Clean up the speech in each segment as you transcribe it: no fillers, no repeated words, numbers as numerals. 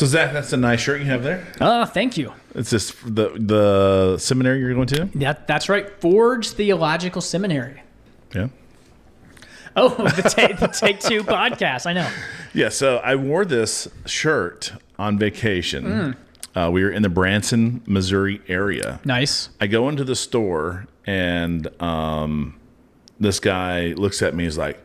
So Zach, that's a nice shirt you have there. Thank you. It's this the seminary you're going to? Yeah, that's right. Forge Theological Seminary. Yeah. Oh, the Take Two podcast. I know. Yeah. So I wore this shirt on vacation. We were in the Branson, Missouri area. Nice. I go into the store and this guy looks at me. He's like,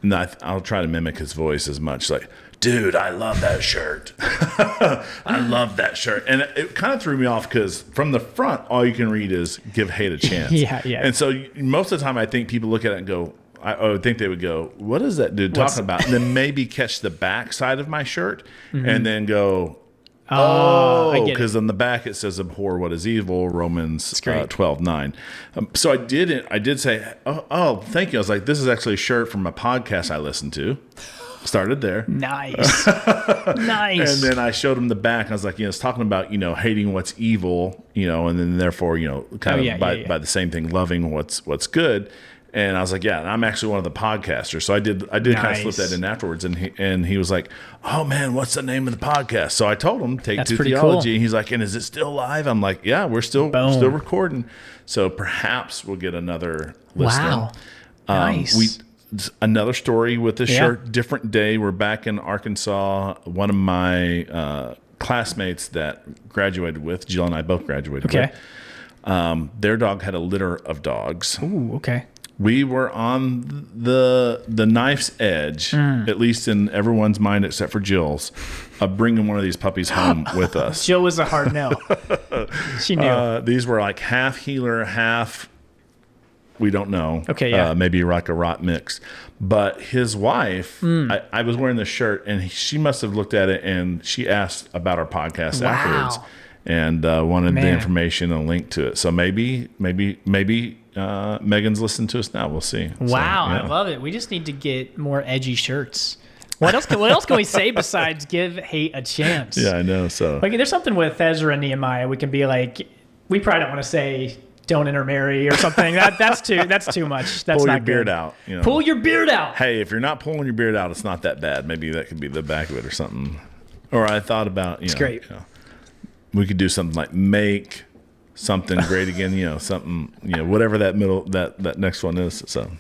and I'll try to mimic his voice as much. Like, dude, I love that shirt. I love that shirt. And it kind of threw me off because from the front, all you can read is give hate a chance. Yeah. And so most of the time, I think people look at it and go, I would think they would go, what is that dude talking about? And then maybe catch the back side of my shirt and then go, because on the back it says abhor what is evil, Romans 12:9. So I did say, oh, thank you. I was like, this is actually a shirt from a podcast I listened to. Started there. Nice. Nice. And then I showed him the back. I was like, it's talking about, hating what's evil, and then therefore, by the same thing, loving what's good. And I was like, yeah, and I'm actually one of the podcasters. So I did kind of slip that in afterwards. And he was like, oh man, what's the name of the podcast? So I told him, Take Two Theology. Cool. And he's like, and is it still live? I'm like, yeah, we're still recording. So perhaps we'll get another listener. Wow. Nice. Another story with this shirt, different day. We're back in Arkansas. One of my classmates that graduated with, Jill and I both graduated with, their dog had a litter of dogs. Ooh, okay. We were on the knife's edge, at least in everyone's mind except for Jill's, of bringing one of these puppies home with us. Jill was a hard no. She knew. These were like half healer, half... We don't know. Okay, yeah. Maybe like a rot mix. But his wife, I was wearing this shirt, and she must have looked at it, and she asked about our podcast afterwards, and wanted the information and a link to it. So maybe Megan's listening to us now. We'll see. Wow, I love it. We just need to get more edgy shirts. What else can we say besides give hate a chance? Yeah, I know. So there's something with Ezra and Nehemiah. We can be like, we probably don't want to say don't intermarry or something. That's too much. That's pull not your beard good. out. Pull your beard out. Hey, if you're not pulling your beard out, it's not that bad. Maybe that could be the back of it or something. Or I thought about, it's great. We could do something like make something great again. Something, whatever that next one is. So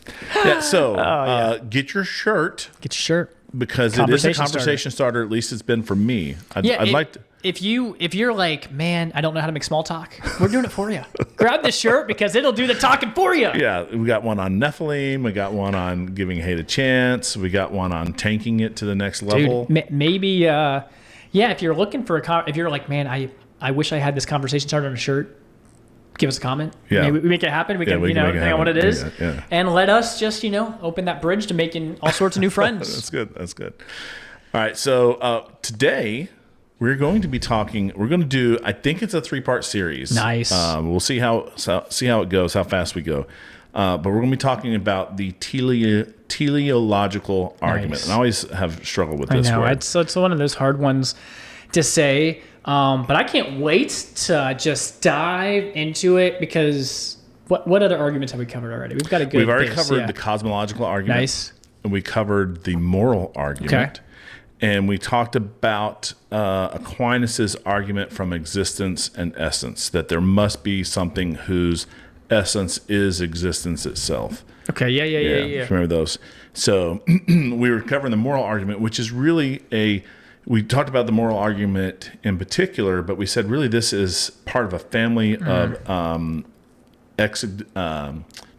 get your shirt. Get your shirt because it is a conversation starter. At least it's been for me. I'd like to. If you're like, man, I don't know how to make small talk, we're doing it for you. Grab the shirt because it'll do the talking for you. Yeah, we got one on Nephilim. We got one on giving hate a chance. We got one on tanking it to the next level. Dude, maybe, if you're looking for if you're like, man, I wish I had this conversation started on a shirt, give us a comment. Yeah. Maybe we make it happen. We can, hang on what it is. Yeah. And let us just, open that bridge to making all sorts of new friends. That's good. All right, so today... We're going to do, I think it's a 3-part series. Nice. We'll see how it goes, how fast we go. But we're going to be talking about the teleological argument. Nice. And I always have struggled with this word. It's one of those hard ones to say. But I can't wait to just dive into it because what other arguments have we covered already? We've got a good We've already covered the cosmological argument. Nice. And we covered the moral argument. Okay. And we talked about Aquinas' argument from existence and essence, that there must be something whose essence is existence itself. Okay, yeah. Remember those. So we were covering the moral argument, which is really we talked about the moral argument in particular, but we said really this is part of a family of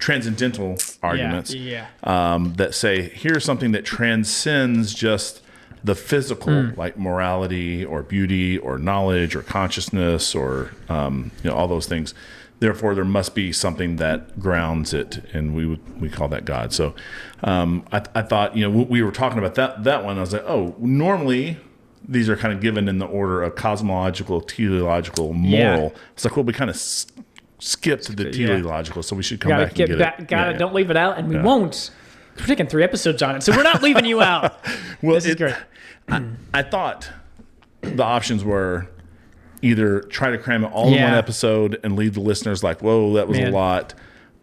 transcendental arguments that say here's something that transcends just the physical, like morality or beauty or knowledge or consciousness or all those things. Therefore, there must be something that grounds it, and we call that God. So I thought, we were talking about that one. I was like, oh, normally these are kind of given in the order of cosmological, teleological, moral. Yeah. It's like, well, we kind of skipped the teleological, so we should come back and get it. Don't leave it out, and we won't. We're taking 3 episodes on it, so we're not leaving you out. Well, this is great. I thought the options were either try to cram it all in one episode and leave the listeners like, whoa, that was a lot.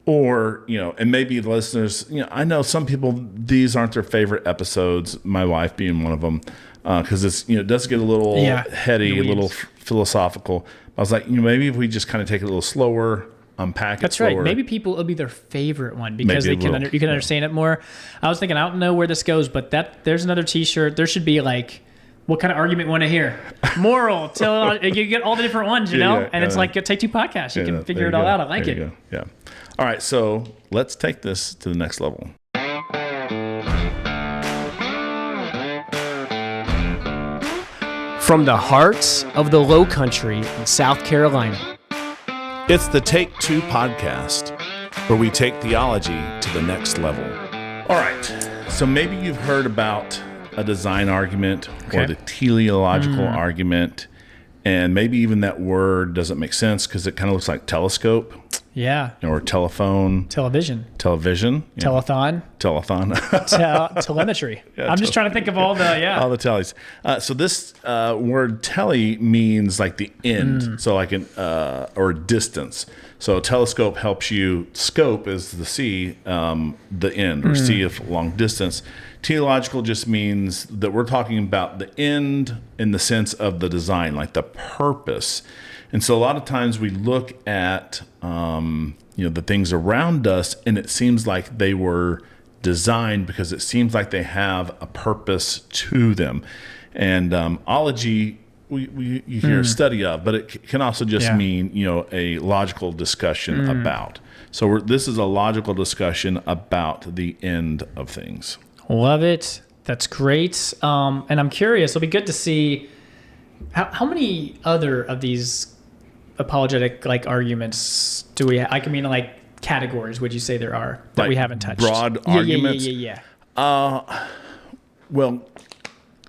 Or, and maybe the listeners, I know some people, these aren't their favorite episodes, my wife being one of them. because it's it does get a little heady, a little philosophical. I was like, maybe if we just kind of take it a little slower, unpack it slower. Right. Maybe it'll be their favorite one because you can understand it more. I was thinking, I don't know where this goes, but there's another T-shirt. There should be like, what kind of argument you want to hear? Moral, you get all the different ones, and it's like a Take Two podcast. You can figure it all out. I like it. Yeah. All right, so let's take this to the next level. From the heart of the Low Country in South Carolina, it's the Take Two podcast, where we take theology to the next level. All right, so maybe you've heard about a design argument or the teleological argument, and maybe even that word doesn't make sense because it kind of looks like telescope. Yeah. Or telephone. Television. Telethon. Telemetry. I'm just trying to think of all the, all the tellies. So this word telly means like the end. So like or distance. So a telescope helps you, scope is the see, the end, or see of long distance. Teleological just means that we're talking about the end in the sense of the design, like the purpose. And so a lot of times we look at the things around us, and it seems like they were designed because it seems like they have a purpose to them. And ology, you hear a study of, but it can also just mean a logical discussion about. So this is a logical discussion about the end of things. Love it. That's great. And I'm curious. It'll be good to see how many other of these apologetic arguments do we have? I mean, categories would you say there are that we haven't touched? Broad arguments? Yeah. Well,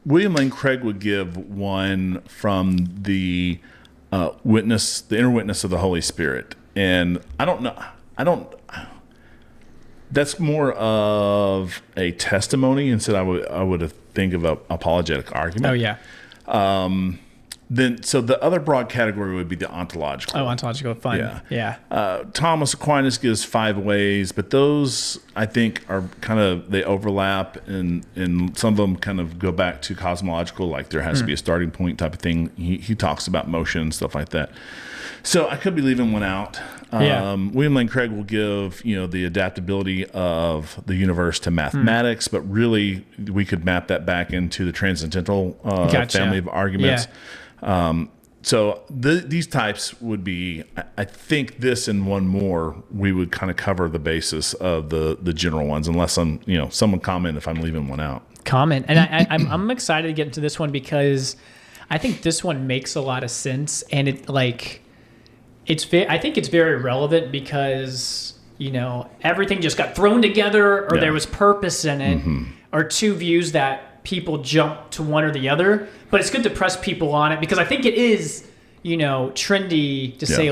William Lane Craig would give one from the witness, the inner witness of the Holy Spirit. And I don't know. That's more of a testimony instead I would think of an apologetic argument. Oh, yeah. So the other broad category would be the ontological. Oh, ontological, fun. Yeah. Thomas Aquinas gives 5 ways, but those I think are they overlap, and some of them kind of go back to cosmological, like there has to be a starting point type of thing. He talks about motion and stuff like that. So I could be leaving one out. William Lane Craig will give the adaptability of the universe to mathematics, but really we could map that back into the transcendental family of arguments. So these types would be, I think this and one more, we would kind of cover the basis of the general ones, unless someone comment if I'm leaving one out. Comment. And I'm excited to get into this one because I think this one makes a lot of sense, and I think it's very relevant because, everything just got thrown together, or there was purpose in it, or two views that people jump to one or the other. But it's good to press people on it because I think it is, trendy to say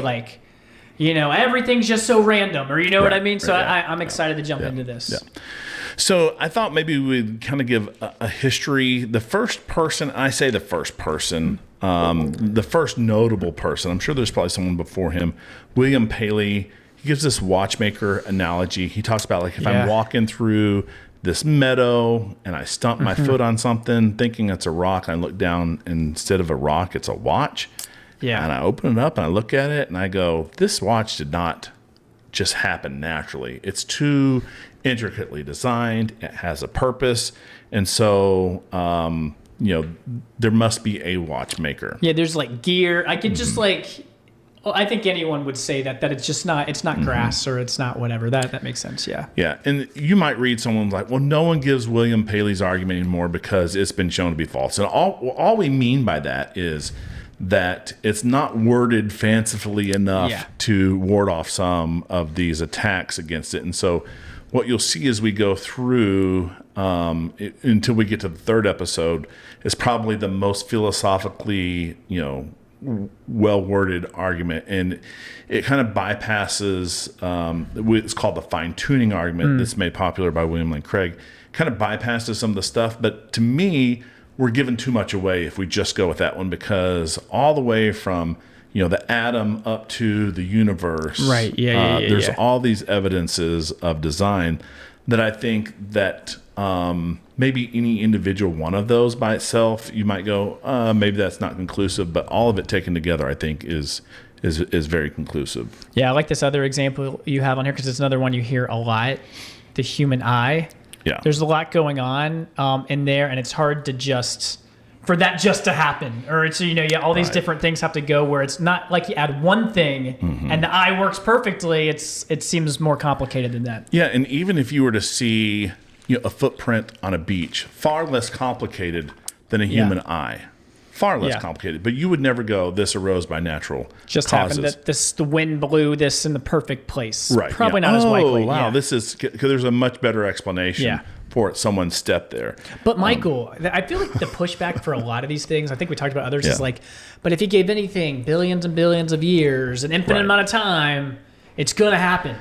everything's just so random, or what I mean? So I'm excited to jump into this. Yeah. So I thought maybe we'd kind of give a history. The first person, the first notable person, I'm sure there's probably someone before him, William Paley. He gives this watchmaker analogy. He talks about if I'm walking through this meadow and I stump my foot on something thinking it's a rock, and I look down, and instead of a rock, it's a watch. Yeah. And I open it up and I look at it and I go, this watch did not just happen naturally. It's too intricately designed. It has a purpose. And so, there must be a watchmaker. Yeah, there's gear. I could just I think anyone would say that it's just not, it's not grass or it's not whatever. That makes sense. Yeah. Yeah. And you might read someone well, no one gives William Paley's argument anymore because it's been shown to be false. And all we mean by that is that it's not worded fancifully enough to ward off some of these attacks against it. And so what you'll see as we go through until we get to the third episode is probably the most philosophically, well-worded argument, and it kind of bypasses it's called the fine-tuning argument that's made popular by William Lane Craig. Kind of bypasses some of the stuff, but to me, we're giving too much away if we just go with that one, because all the way from the atom up to the universe, right? There's all these evidences of design that I think that maybe any individual one of those by itself, you might go, maybe that's not conclusive, but all of it taken together, I think, is very conclusive. Yeah, I like this other example you have on here because it's another one you hear a lot, the human eye. Yeah. There's a lot going on in there, and it's hard to for that just to happen. Or it's, all these different things have to go where it's not like you add one thing and the eye works perfectly. It seems more complicated than that. Yeah, and even if you were to see a footprint on a beach, far less complicated than a human eye. Far less complicated. But you would never go, this arose by natural just causes. Happened that the wind blew this in the perfect place. Right. Probably not as likely. Oh, wow. This is, because there's a much better explanation for it. Someone stepped there. But Michael, I feel like the pushback for a lot of these things, I think we talked about others, is like, but if you gave anything billions and billions of years, an infinite amount of time, it's going to happen.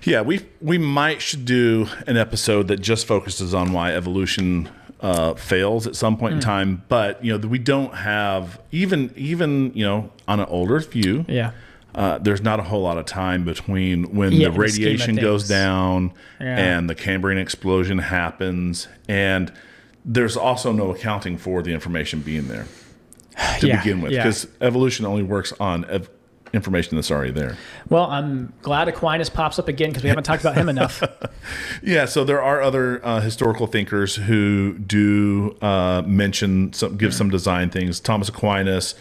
Yeah, we might should do an episode that just focuses on why evolution fails at some point in time. But, we don't have, even on an older view, there's not a whole lot of time between when the radiation goes down and the Cambrian explosion happens. And there's also no accounting for the information being there to begin with, because evolution only works on information that's already there. Well, I'm glad Aquinas pops up again because we haven't talked about him enough. Yeah, so there are other historical thinkers who do give some design things. Thomas Aquinas,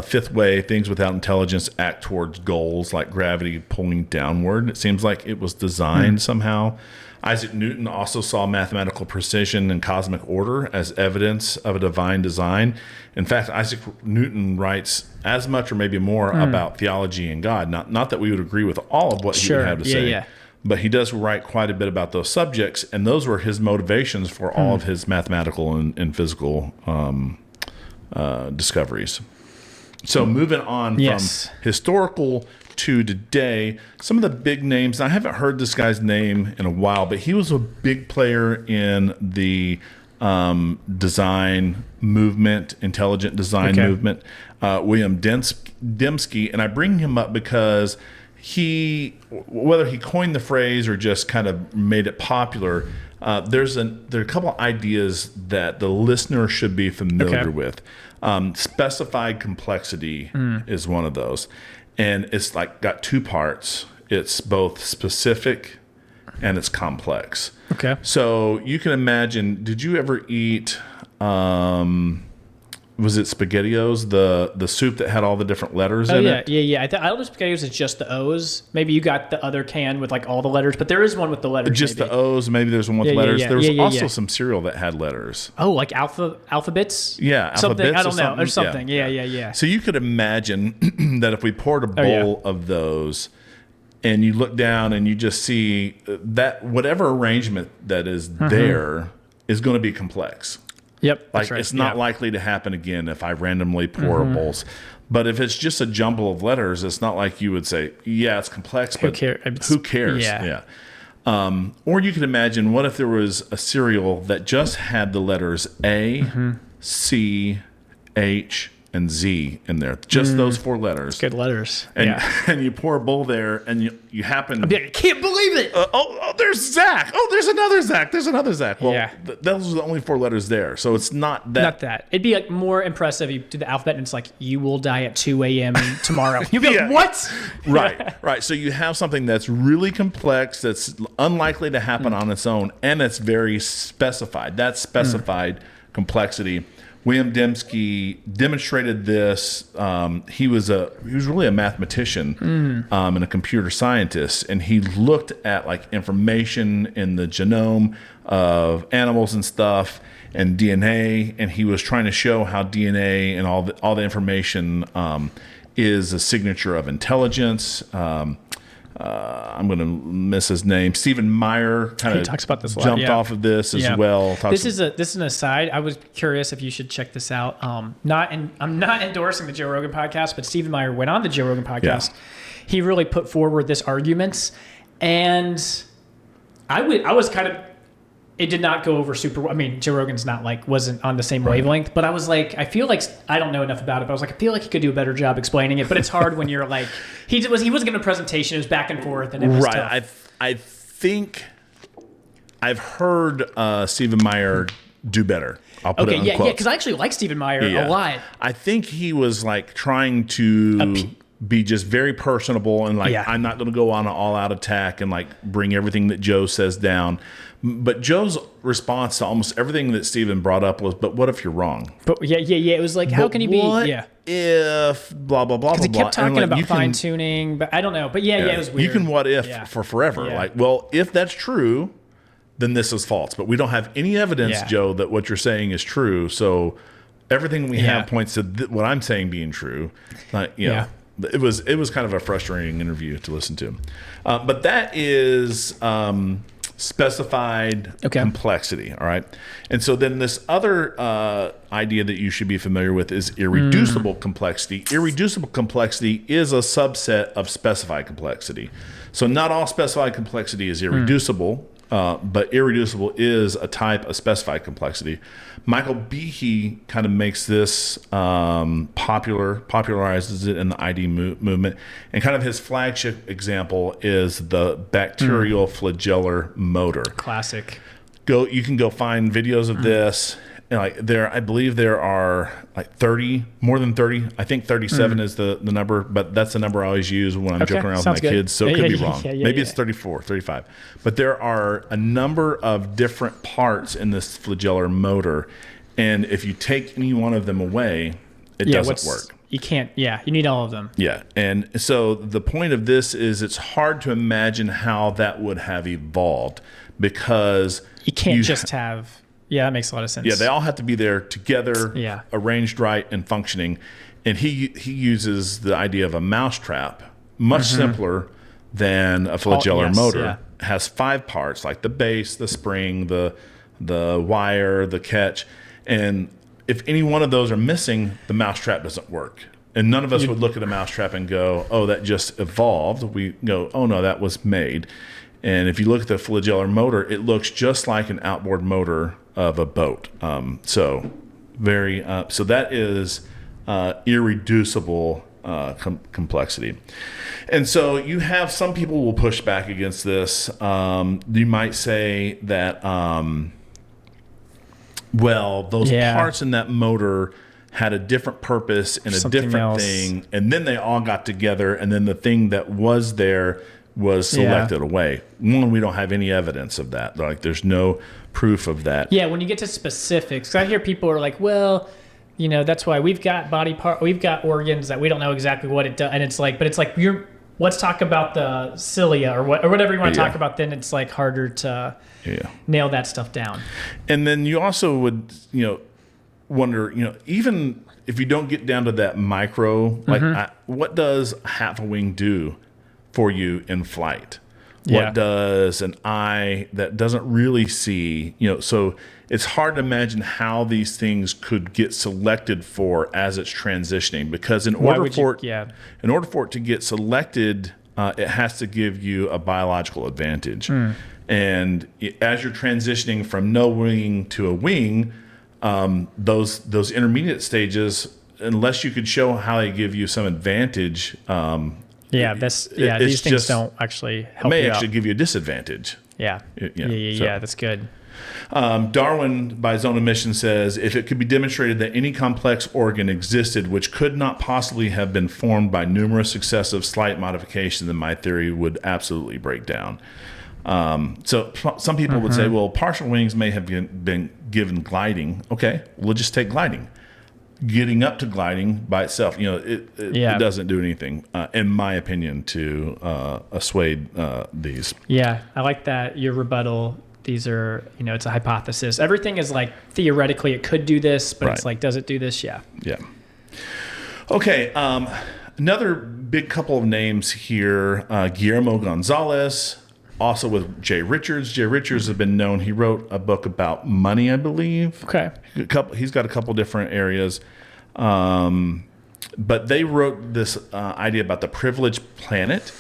fifth way, things without intelligence act towards goals like gravity pulling downward. It seems like it was designed somehow. Isaac Newton also saw mathematical precision and cosmic order as evidence of a divine design. In fact, Isaac Newton writes as much or maybe more about theology and God. Not that we would agree with all of what he would have to say, but he does write quite a bit about those subjects, and those were his motivations for all of his mathematical and physical discoveries. So moving on from historical to today, some of the big names, I haven't heard this guy's name in a while, but he was a big player in the design movement, intelligent design movement, William Dembski. And I bring him up because whether he coined the phrase or just kind of made it popular, there are a couple of ideas that the listener should be familiar with. Specified complexity is one of those. And it's got two parts. It's both specific and it's complex. Okay. So you can imagine, did you ever eat, was it SpaghettiOs, the soup that had all the different letters in it? Yeah. I don't know if SpaghettiOs is just the O's. Maybe you got the other can with all the letters, but there is one with the letters. Just the O's, maybe there's one with letters. There was also some cereal that had letters. Oh, like alphabets? Yeah, something, alphabets I don't know, or something. Yeah. So you could imagine that if we poured a bowl of those and you look down and you just see that whatever arrangement that is there is going to be complex. Yep. It's not likely to happen again if I randomly pour bowls. But if it's just a jumble of letters, it's not like you would say, it's complex, but who cares? Yeah. Or you could imagine, what if there was a cereal that just had the letters A, C, H, and Z in there, just those four letters. Good letters. And you pour a bowl there, and you happen. I can't believe it. There's Zach. Oh, there's another Zach. There's another Zach. Well, those are the only four letters there, so it's not that. Not that. It'd be more impressive if you do the alphabet, and it's like, you will die at 2 a.m. tomorrow. You'd be like, what? Right. So you have something that's really complex, that's unlikely to happen on its own, and it's very specified. That's specified complexity. William Dembski demonstrated this. He was really a mathematician and a computer scientist, and he looked at information in the genome of animals and stuff and DNA, and he was trying to show how DNA and all the information is a signature of intelligence. I'm going to miss his name. Stephen Meyer kind of talks about this jumped off of this as well. This is an aside. I was curious if you should check this out. I'm not endorsing the Joe Rogan podcast, but Stephen Meyer went on the Joe Rogan podcast. He really put forward this argument, and I was kind of. It did not go over super well. I mean, Joe Rogan's wasn't on the same wavelength, but I was like, I feel like I don't know enough about it, but I was like, I feel like he could do a better job explaining it, but it's hard when you're he wasn't giving a presentation, it was back and forth, and it was tough. I think I've heard Stephen Meyer do better. I'll put it in quotes. Because I actually like Stephen Meyer a lot. I think he was like trying to be just very personable and like, I'm not going to go on an all-out attack and like bring everything that Joe says down. But Joe's response to almost everything that Stephen brought up was, "But what if you're wrong?" But it was like, how can he be? If blah blah blah. Because he kept talking about fine tuning, but I don't know. But it was weird. You can what if for forever. Yeah. Like, well, if that's true, then this is false. But we don't have any evidence, Joe, that what you're saying is true. So everything we have points to what I'm saying being true. It was kind of a frustrating interview to listen to. But that is specified complexity. All right. And so then this other idea that you should be familiar with is irreducible complexity. Irreducible complexity is a subset of specified complexity. So not all specified complexity is irreducible. But irreducible is a type of specified complexity. Michael Behe kind of makes this popularizes it in the ID movement, and kind of his flagship example is the bacterial flagellar motor. Classic. You can go find videos of this. And I believe there are like 30, more than 30. I think 37 is the number, but that's the number I always use when I'm joking around with my kids. So it could be wrong. Maybe it's 34, 35. But there are a number of different parts in this flagellar motor. And if you take any one of them away, it doesn't work. You can't, you need all of them. Yeah. And so the point of this is it's hard to imagine how that would have evolved because you can't just have... Yeah, that makes a lot of sense. Yeah, they all have to be there together, arranged right and functioning. And he uses the idea of a mousetrap, much simpler than a flagellar motor. Yeah. It has 5 parts, like the base, the spring, the wire, the catch. And if any one of those are missing, the mousetrap doesn't work. And none of us would look at a mousetrap and go, oh, that just evolved. We go, oh, no, that was made. And if you look at the flagellar motor, it looks just like an outboard motor of a boat. So that is irreducible complexity. And so you have some people will push back against this. You might say that, those parts in that motor had a different purpose and a different thing, and then they all got together, and then the thing that was there was selected away. One, we don't have any evidence of that. Like, there's no proof of that. Yeah, when you get to specifics, I hear people are like, well, that's why we've got we've got organs that we don't know exactly what it does, and it's like, let's talk about the cilia or whatever you want to talk about. Then it's like harder to nail that stuff down. And then you also would, wonder, even if you don't get down to that micro, what does half a wing do for you in flight? What does an eye that doesn't really see, so it's hard to imagine how these things could get selected for as it's transitioning, because in order for it to get selected, it has to give you a biological advantage. And as you're transitioning from no wing to a wing, those intermediate stages, unless you could show how they give you some advantage, these things don't actually help you out. It may actually give you a disadvantage. That's good. Darwin, by his own admission, says, if it could be demonstrated that any complex organ existed which could not possibly have been formed by numerous successive slight modifications, then my theory would absolutely break down. So some people would say, well, partial wings may have been given gliding. Okay, we'll just take gliding. Getting up to gliding by itself, it doesn't do anything, in my opinion, to assuade these. Yeah, I like that. Your rebuttal, these are, it's a hypothesis. Everything is like, theoretically, it could do this, but it's like, does it do this? Yeah. Yeah. Okay, another big couple of names here, Guillermo Gonzalez, also with Jay Richards. Jay Richards has been known. He wrote a book about money, I believe. Okay. He's got a couple different areas. But they wrote this idea about the privileged planet.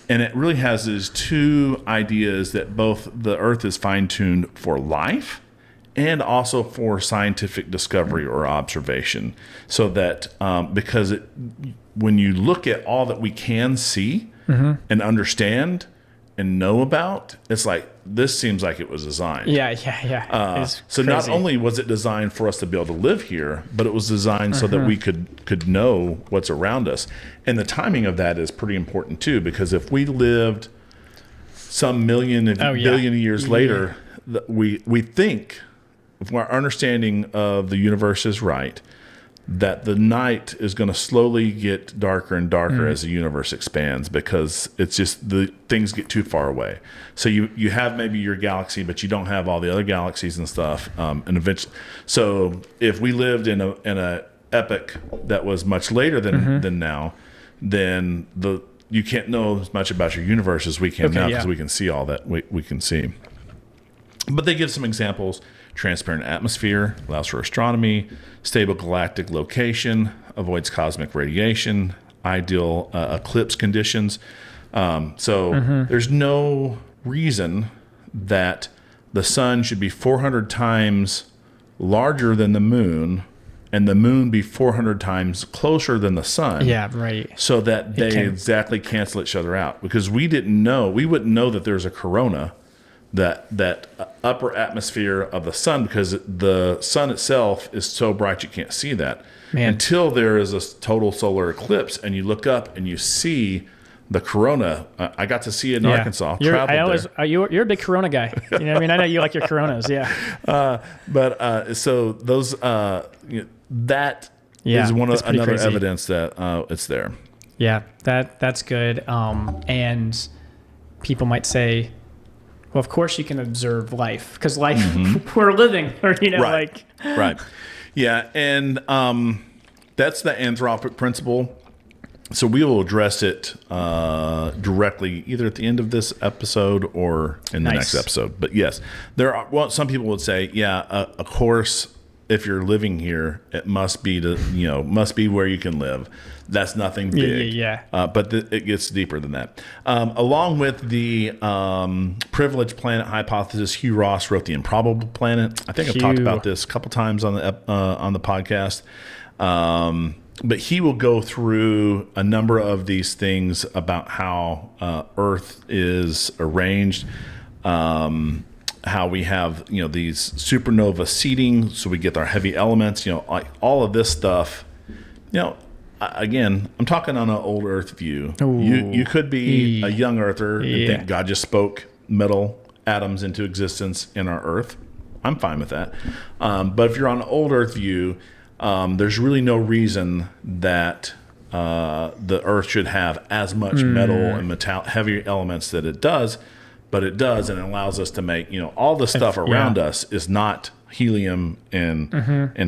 And it really has these 2 ideas that both the Earth is fine-tuned for life and also for scientific discovery or observation. So that because when you look at all that we can see and understand and know about, it's like this seems like it was designed. Yeah. So not only was it designed for us to be able to live here, but it was designed so that we could know what's around us. And the timing of that is pretty important too, because if we lived some billion years later, we think, if our understanding of the universe is right, that the night is going to slowly get darker and darker as the universe expands, because it's just the things get too far away. So you have maybe your galaxy, but you don't have all the other galaxies and stuff. And eventually, so if we lived in a epoch that was much later than now, then you can't know as much about your universe as we can now, because we can see all that we can see. But they give some examples. Transparent atmosphere, allows for astronomy. Stable galactic location, avoids cosmic radiation. Ideal eclipse conditions. So there's no reason that the sun should be 400 times larger than the moon, and the moon be 400 times closer than the sun. Yeah, right. So that they exactly cancel each other out. Because we wouldn't know that there's a corona, that upper atmosphere of the sun, because the sun itself is so bright you can't see that until there is a total solar eclipse, and you look up and you see the corona. I got to see it in Arkansas. You're a big corona guy. You know what I mean? I know you like your coronas. Yeah. So those that is another evidence that it's there. Yeah, that's good. And people might say, well, of course you can observe life, because life we're living, or right. Yeah, and that's the anthropic principle. So we will address it directly either at the end of this episode or in the next episode. But yes, there are. Well, some people would say, of course, if you're living here, it must be where you can live. That's nothing big. But it gets deeper than that. Along with the privileged planet hypothesis, Hugh Ross wrote The Improbable Planet. I think I've talked about this a couple times on the podcast. But he will go through a number of these things about how Earth is arranged, how we have these supernova seeding, so we get our heavy elements. Like all of this stuff. Again, I'm talking on an old Earth view. You could be a young Earther and think God just spoke metal atoms into existence in our Earth. I'm fine with that. But if you're on an old Earth view, there's really no reason that the Earth should have as much metal and heavy elements that it does, but it does, and it allows us to make all the stuff around us is not helium and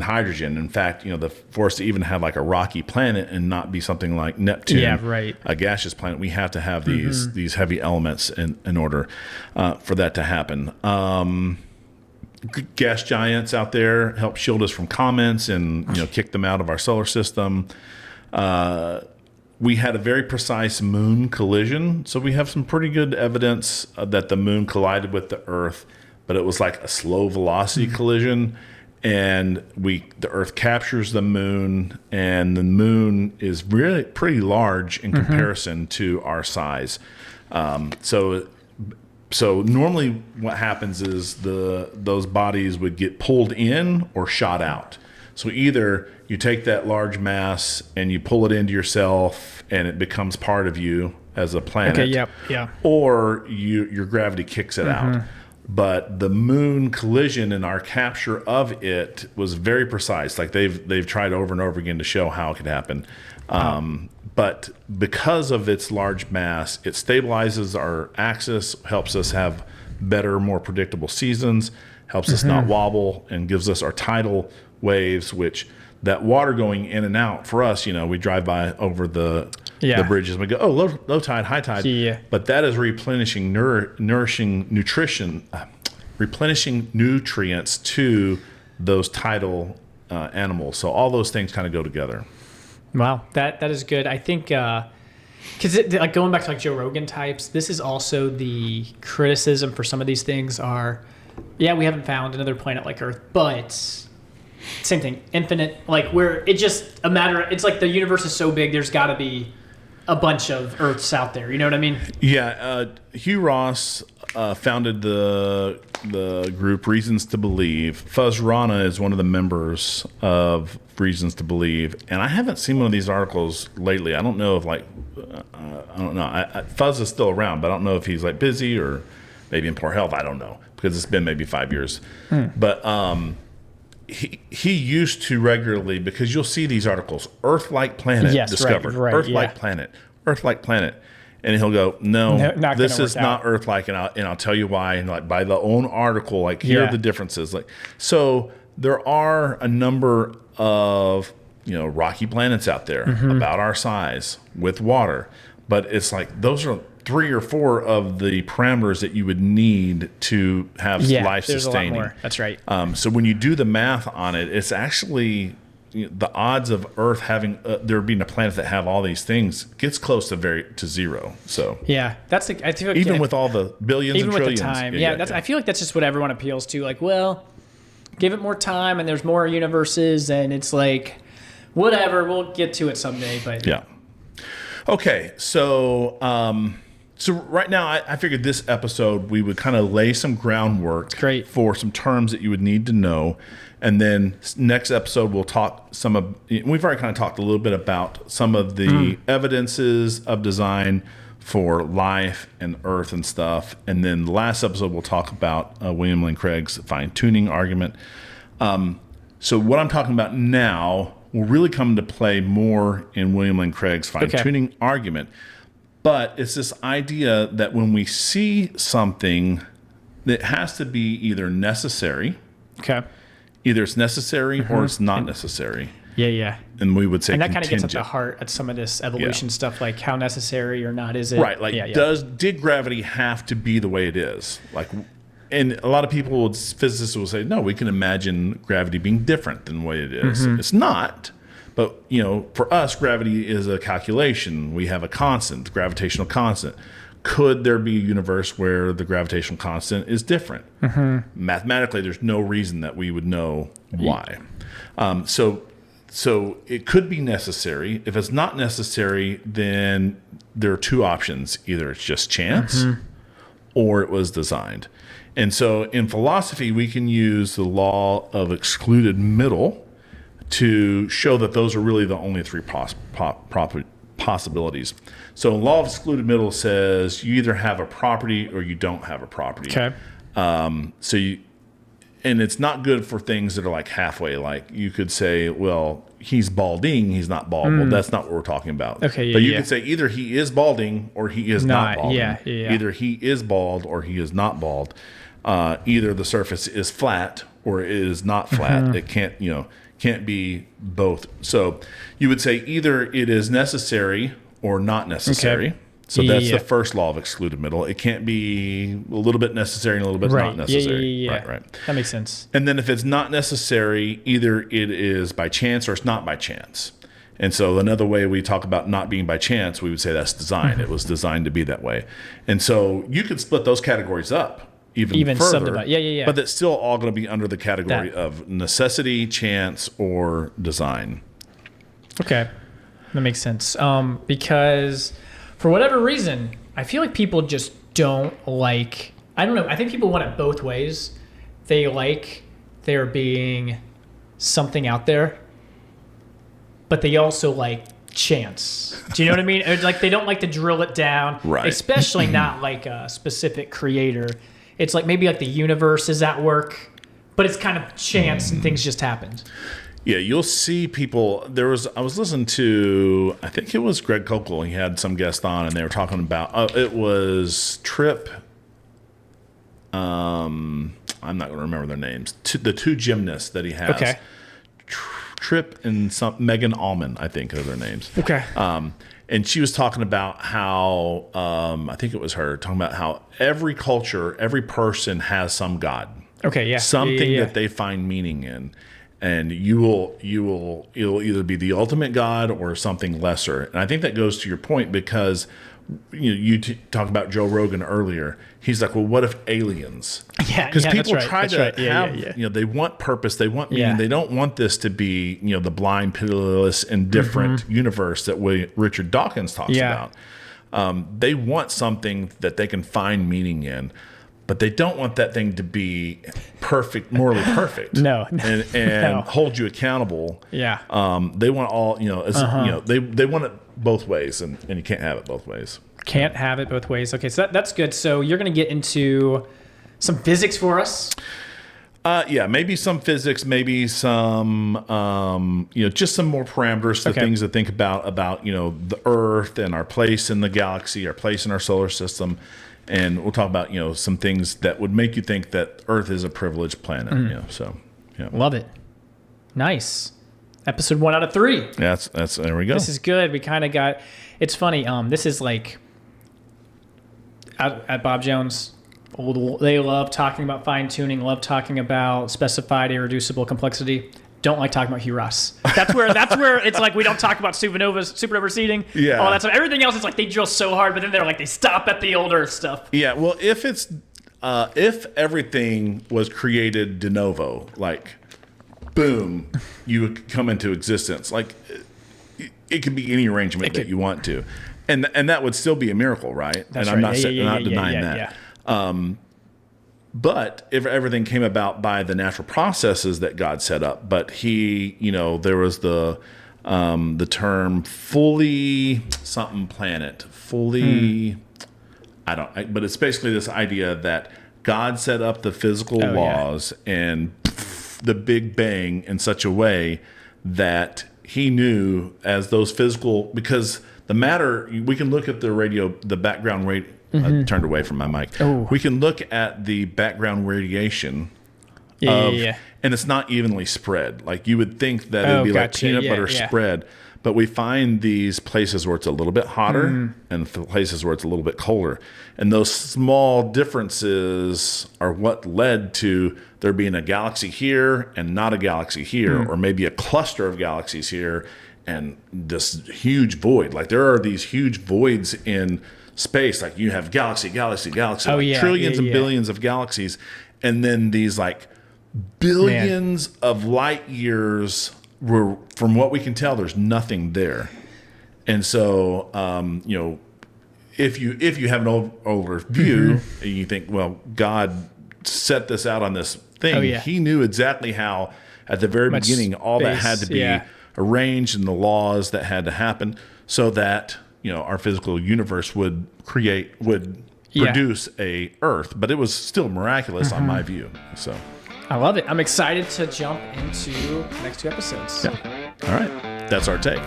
hydrogen. In fact, for us to even have like a rocky planet and not be something like Neptune, a gaseous planet, we have to have these heavy elements in order for that to happen. Gas giants out there help shield us from comets and kick them out of our solar system. We had a very precise moon collision, so we have some pretty good evidence that the moon collided with the Earth, but it was like a slow velocity collision, and the Earth captures the moon, and the moon is really pretty large in comparison to our size. So normally what happens is those bodies would get pulled in or shot out. So either you take that large mass and you pull it into yourself and it becomes part of you as a planet. Or your gravity kicks it out. But the moon collision and our capture of it was very precise. Like they've tried over and over again to show how it could happen. But because of its large mass, it stabilizes our axis, helps us have better, more predictable seasons, helps us not wobble, and gives us our tidal waves, which that water going in and out for us, we drive by over the bridges and we go, low tide, high tide. But that is replenishing replenishing nutrients to those tidal animals. So all those things kind of go together. Wow, that is good. I think because like going back to like Joe Rogan types, this is also the criticism for some of these things are, we haven't found another planet like Earth, but same thing, infinite, like where it's just a matter. It's like the universe is so big, there's got to be a bunch of Earths out there. You know what I mean? Yeah. Hugh Ross founded the group Reasons to Believe. Fuzz Rana is one of the members of Reasons to Believe, and I haven't seen one of these articles lately. I don't know if I don't know. Fuzz is still around, but I don't know if he's like busy or maybe in poor health. I don't know, because it's been maybe 5 years. But he used to regularly, because you'll see these articles, Earth-like planet discovered, Earth-like planet, Earth-like planet. And he'll go, no, this is not Earth-like, and I'll tell you why. And like by the own article, like here are the differences. Like, so there are a number of rocky planets out there about our size with water, but it's like those are 3 or 4 of the parameters that you would need to have life sustaining. A lot more. That's right. So when you do the math on it, it's actually the odds of Earth having there being a planet that have all these things gets close to zero. So that's I feel like even with all the billions and trillions, with the time, I feel like that's just what everyone appeals to. Like, well, give it more time, and there's more universes, and it's like, whatever, we'll get to it someday. But okay, so right now, I figured this episode we would kind of lay some groundwork for some terms that you would need to know. And then next episode, we'll talk we've already kind of talked a little bit about some of the evidences of design for life and Earth and stuff. And then the last episode, we'll talk about William Lane Craig's fine-tuning argument. So what I'm talking about now will really come into play more in William Lane Craig's fine-tuning argument. But it's this idea that when we see something, it has to be either necessary. Either it's necessary or it's not necessary. And we would say, and that kind of gets at the heart of some of this evolution stuff, like how necessary or not is it? Right. Like, did gravity have to be the way it is? Like, and a lot of people, physicists will say, no, we can imagine gravity being different than the way it is. It's not. But, for us, gravity is a calculation. We have a constant, gravitational constant. Could there be a universe where the gravitational constant is different? Mathematically, there's no reason that we would know why. So it could be necessary. If it's not necessary, then there are 2 options. Either it's just chance or it was designed. And so in philosophy, we can use the law of excluded middle to show that those are really the only 3 possibilities. So law of excluded middle says you either have a property or you don't have a property. And it's not good for things that are like halfway. Like you could say, well, he's balding, he's not bald. Well, that's not what we're talking about. But you could say either he is balding or he is not balding. Either he is bald or he is not bald. Either the surface is flat or it is not flat. It can't be both. So you would say either it is necessary or not necessary. So that's the first law of excluded middle. It can't be a little bit necessary and a little bit not necessary. Right. That makes sense. And then if it's not necessary, either it is by chance or it's not by chance. And so another way we talk about not being by chance, we would say that's design. It was designed to be that way. And so you could split those categories up even further. But that's still all going to be under the category of necessity, chance, or design. Okay. That makes sense. Because for whatever reason, I feel like people just don't like, I don't know, I think people want it both ways. They like there being something out there, but they also like chance. Do you know what I mean? Or like they don't like to drill it down, especially not like a specific creator. It's like maybe like the universe is at work, but it's kind of chance and things just happened. Yeah, you'll see people. I was listening to, I think it was Greg Kokel. He had some guest on, and they were talking about. It was Tripp. I'm not going to remember their names. The 2 gymnasts that he has. Okay. Tripp and Megan Allman, I think, are their names. Okay. And she was talking about how I think it was her talking about how every culture, every person has some god. Okay. Yeah. Something that they find meaning in. And it'll either be the ultimate God or something lesser. And I think that goes to your point because you talked about Joe Rogan earlier. He's like, well, what if aliens? Yeah, because people try to have, they want purpose, they want meaning. They don't want this to be, the blind, pitiless, indifferent universe that Richard Dawkins talks about. They want something that they can find meaning in. but they don't want that thing to be perfect, morally perfect. No. And No. hold you accountable. Yeah. They want all, they want it both ways, and you can't have it both ways. Can't have it both ways. Okay, so that's good. So you're going to get into some physics for us. Maybe some physics, maybe some, just some more parameters, the things to think about, the Earth and our place in the galaxy, our place in our solar system. And we'll talk about, some things that would make you think that Earth is a privileged planet. Love it. Nice. Episode 1 out of 3. That's there we go. This is good. We kind of got, it's funny. This is like at Bob Jones. They love talking about fine tuning, love talking about specified, irreducible complexity. Don't like talking about Hugh Ross. That's where it's like we don't talk about supernova seeding. Yeah. All that stuff. Everything else is like they drill so hard, but then they're like they stop at the older stuff. Yeah. Well, if everything was created de novo, like boom, you would come into existence. Like it could be any arrangement that you want to, and that would still be a miracle, right? That's and right. I'm not denying that. Yeah. But if everything came about by the natural processes that God set up, but he, there was the term fully something planet, fully, but it's basically this idea that God set up the physical laws and the Big Bang in such a way that he knew as those physical, because the matter, we can look at the background rate. I turned away from my mic. Oh. We can look at the background radiation and it's not evenly spread. Like you would think that it'd be like peanut butter spread, but we find these places where it's a little bit hotter and places where it's a little bit colder. And those small differences are what led to there being a galaxy here and not a galaxy here, or maybe a cluster of galaxies here and this huge void. Like there are these huge voids in space, like you have galaxy, trillions and billions of galaxies, and then these like billions of light years where, from what we can tell, there's nothing there. And so, if you have an older view, and you think, well, God set this out on this thing. He knew exactly how, at the very beginning, all that had to be arranged and the laws that had to happen so that our physical universe would produce a Earth, but it was still miraculous on my view. So I love it. I'm excited to jump into the next 2 episodes. Yeah. All right. That's our take.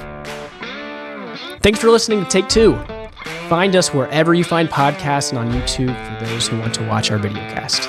Thanks for listening to Take 2. Find us wherever you find podcasts and on YouTube for those who want to watch our videocast.